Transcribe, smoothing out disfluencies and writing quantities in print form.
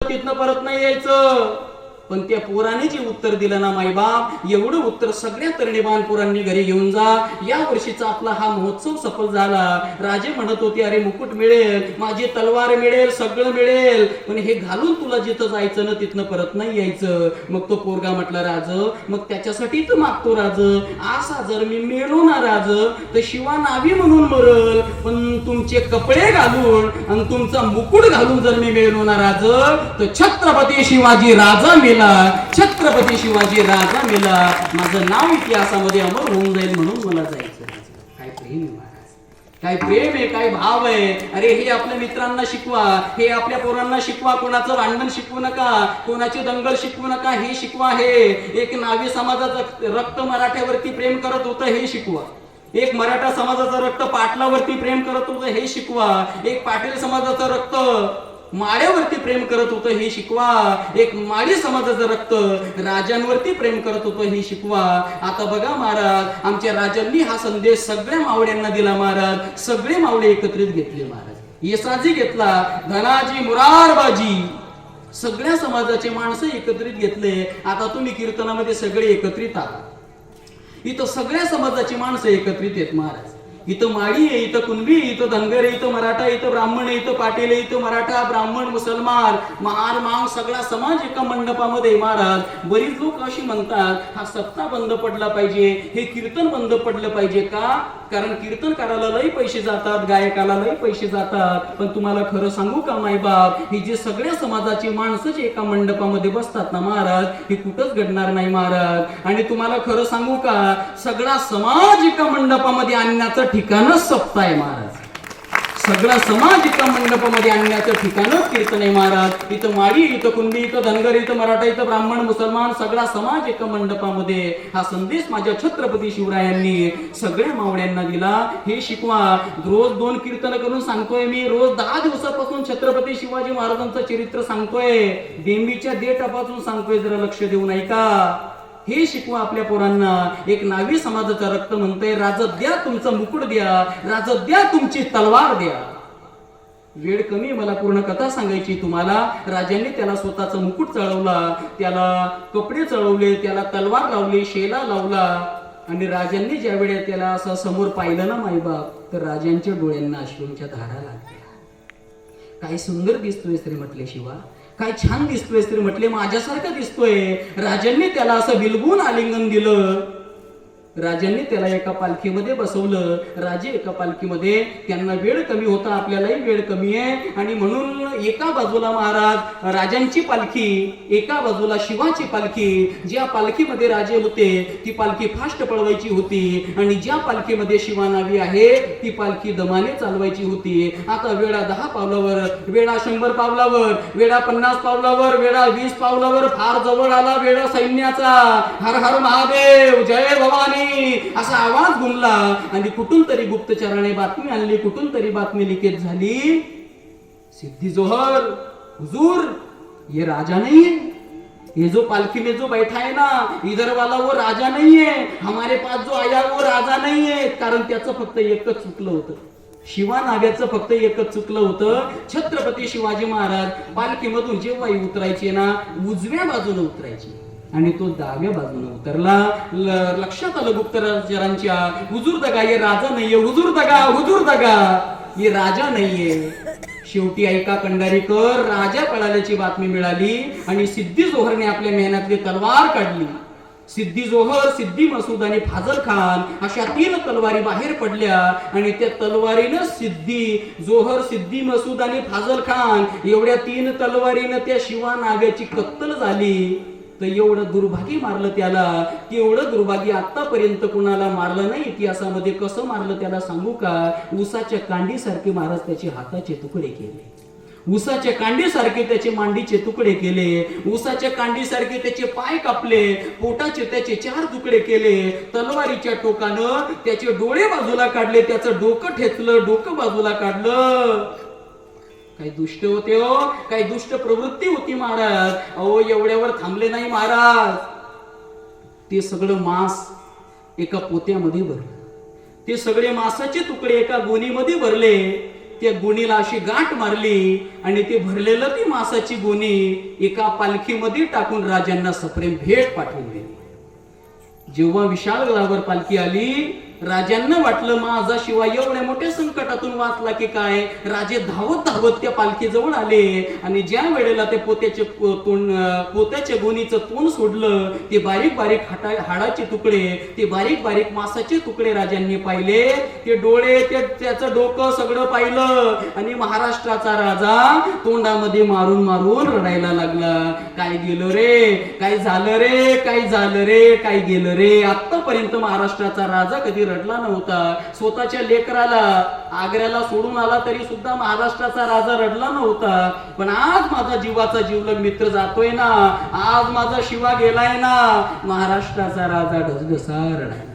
तिथनं परत नाही यायचं. पण त्या पोराने जे उत्तर दिलं ना माईबाप, एवढं उत्तर सगळ्या तरणीबान पोरांनी घरी घेऊन जा. या वर्षीचा आपला हा महोत्सव सफल झाला. राजे म्हणत होते अरे मुकुट मिळेल, माझी तलवार मिळेल, सगळं मिळेल, पण हे घालून तुला जिथं जायचं ना तिथनं परत नाही यायचं. मग तो पोरगा म्हटला राज, मग त्याच्यासाठी तर मागतो राज, असा जर मी मेलो ना राज तर शिवा नावी म्हणून मरल, पण तुमचे कपडे घालून आणि तुमचा मुकुट घालून जर मी मेलो ना राज तर छत्रपती शिवाजी राजा मेला, छत्रपती शिवाजी राजा मेला, माझं नाव इतिहासामध्ये अमर होऊन जाईल म्हणून मला जायचं. काय प्रेम आहे महाराज, काय प्रेम आहे, काय भाव आहे. अरे हे आपल्या मित्रांना शिकवा, हे आपल्या पोरांना शिकवा. कोणाचं भांडण शिकवू नका, कोणाची दंगल शिकवू नका, हे शिकवा. हे एक नावी समाजाचं रक्त मराठ्यावरती प्रेम करत होतं हे शिकवा. एक मराठा समाजाचं रक्त पाटलावरती प्रेम करत होतं हे शिकवा. एक पाटील समाजाचं रक्त माळ्यावरती प्रेम करत होतं हे शिकवा. एक माळी समाजाचं रक्त राजांवरती प्रेम करत होतं हे शिकवा. आता बघा महाराज, आमच्या राजांनी हा संदेश सगळ्या मावळ्यांना दिला महाराज. सगळे मावळे एकत्रित घेतले महाराज. येसाजी घेतला, धनाजी, मुरारबाजी, सगळ्या समाजाचे माणसं एकत्रित घेतले. आता तुम्ही कीर्तनामध्ये सगळे एकत्रित आहात. इथं सगळ्या समाजाची माणसं एकत्रित आहेत महाराज. इथं माळी आहे, इथं कुणबी, इथं धनगर, इथं मराठा, इथं ब्राह्मण, इथं पाटील, इथं मराठा, ब्राह्मण, मुसलमान, महार, मांग, सगळा समाज एका मंडपामध्ये महाराज. बरीच लोक अशी म्हणतात हा सप्ताह बंद पडला पाहिजे, हे कीर्तन बंद पडलं पाहिजे. का? कारण कीर्तनकाराला लई पैसे जातात, गायकाला लई पैसे जातात. पण तुम्हाला खरं सांगू का मायबाप, ही जे सगळ्या समाजाची माणसं जे एका मंडपामध्ये बसतात ना महाराज, हे कुठंच घडणार नाही महाराज. आणि तुम्हाला खरं सांगू का, सगळा समाज एका मंडपामध्ये आणण्याचं ठिकाणच सप्ताह आहे महाराज. सगळा समाज एका मंडपामध्ये आणण्याचं ठिकाणच कीर्तन आहे महाराज. इथं माळी, इथं कुणबी, इथं धनगर, इथं मराठा, इथं ब्राह्मण, मुसलमान, सगळा समाज एका मंडपामध्ये. हा संदेश माझ्या छत्रपती शिवरायांनी सगळ्या मावळ्यांना दिला. हे शिकवा. रोज 2 कीर्तन करून सांगतोय मी. रोज 10 दिवसापासून छत्रपती शिवाजी महाराजांचं चरित्र सांगतोय. देवीच्या देठापासून सांगतोय. जरा लक्ष देऊन ऐका. हे शिकवा आपल्या पोरांना. एक नावी समाजाचा रक्त म्हणतोय राजा द्या तुमचं मुकुट द्या, राजा द्या तुमची तलवार द्या. वेळ कमी, मला पूर्ण कथा सांगायची तुम्हाला. राजांनी त्याला स्वतःचा मुकुट चढवला, त्याला कपडे चढवले, त्याला तलवार लावली, शेला लावला. आणि राजांनी ज्या वेळेला त्याला असं समोर पाहिलं ना माईबाप, तर राजांच्या डोळ्यांना अश्रूंच्या धारा लागल्या. काय सुंदर दिसतोय श्री म्हटले शिवा, काय छान दिसतोय तरी म्हटले, माझ्यासारखं दिसतोय. राजांनी त्याला असं बिलगून आलिंगन दिलं. राजांनी त्याला एका पालखीमध्ये बसवलं. राजे एका पालखीमध्ये. त्यांना वेळ कमी होता, आपल्यालाही वेळ कमी आहे. आणि म्हणून एका बाजूला महाराज राजांची पालखी, एका बाजूला शिवाची पालखी. ज्या पालखीमध्ये राजे होते ती पालखी फास्ट पळवायची होती, आणि ज्या पालखीमध्ये शिवा नावी आहे ती पालखी दमाने चालवायची होती. आता वेळा 10 पावलावर, वेळा 100 पावलावर, वेळा 50 पावलावर, वेळा 20 पावलावर फार जवळ आला वेळा सैन्याचा. हर हर महादेव, जय भवानी असा आवाज घुमला. आणि कुठून तरी गुप्तचराने बातमी आणली, कुठून तरी बातमी लिकेज झाली. सिद्धी जोहर, हुजूर ये राजा नहीं है, ये जो पालखी में जो बैठा है ना इधर वाला वो राजा नहीं है, हमारे पास जो आया वो राजा नहीं है. कारण त्याचं फक्त एकच चुकलं होतं. शिवा नाव्याचं फक्त एकच चुकलं होतं. छत्रपती शिवाजी महाराज पालखीमधून जेव्हा उतरायचे ना, उजव्या बाजूने उतरायचे, आणि तो डाव्या बाजूने उतरला. लक्षात आलं गुप्तचरांच्या, हुजूर दगा ये राजा नाहीये, हुजूर दगा, हुजूर दगा ये राजा नाहीये. शेवटी ऐका कंडारीकर, राजा पळाल्याची बातमी मिळाली. आणि सिद्धी जोहरने आपल्या मेहनतली तलवार काढली. सिद्धी जोहर, सिद्धी मसूद आणि फाजल खान अशा 3 तलवारी बाहेर पडल्या. आणि त्या तलवारीनं सिद्धी जोहर, सिद्धी मसूद आणि फाजल खान एवढ्या 3 तलवारीनं त्या शिवा नाव्याची कत्तल झाली. तर एवढं दुर्भाग्य मारलं त्याला, की एवढं दुर्भाग्य आतापर्यंत कुणाला मारलं नाही इतिहासामध्ये. कसं मारलं त्याला सांगू का? ऊसाच्या कांडीसारखे महाराज त्याचे हाताचे तुकडे केले, ऊसाच्या कांडीसारखे त्याचे मांडीचे तुकडे केले, ऊसाच्या कांडीसारखे त्याचे पाय कापले, पोटाचे त्याचे 4 तुकडे केले. तलवारीच्या टोकानं त्याचे डोळे बाजूला काढले, त्याचं डोकं ठेचलं, डोकं बाजूला काढलं. काही दुष्ट होते हो, काही दुष्ट प्रवृत्ती होती महाराज. अहो एवढ्यावर थांबले नाही महाराज. ते सगळं मांस एका पोत्यामध्ये भरलं, ते सगळे मांसाचे तुकडे एका गोणीमध्ये भरले. त्या गोणीला अशी गाठ मारली आणि ते भरलेलं ती मासाची गोणी एका पालखीमध्ये टाकून राजांना सप्रेम भेट पाठवून दिली. जेव्हा विशाळ गडावर पालखी आली, राजांना वाटलं माझा शिवाय एवढ्या मोठ्या संकटातून वाचला की काय. राजे धावत धावत त्या पालखीजवळ आले आणि ज्या वेळेला ते पोत्याच्या गोणीचं तोंड सोडलं, ते बारीक बारीक हाडाचे तुकडे, ते बारीक बारीक मासाचे तुकडे राजांनी पाहिले. ते डोळे, त्याचं डोकं सगळं पाहिलं आणि महाराष्ट्राचा राजा तोंडामध्ये मारून मारून रडायला लागला. काय गेलं रे, काय झालं रे, काय झालं रे, काय गेलं रे. आतापर्यंत महाराष्ट्राचा राजा कधी रडला नव्हता. स्वतःच्या लेकराला आग्र्याला सोडून आला तरी सुद्धा महाराष्ट्राचा राजा रडला नव्हता. पण आज माझा जीवाचा जीवलग मित्र जातोय ना, आज माझा शिवा गेलाय ना, महाराष्ट्राचा राजा ढसढसा रडायला.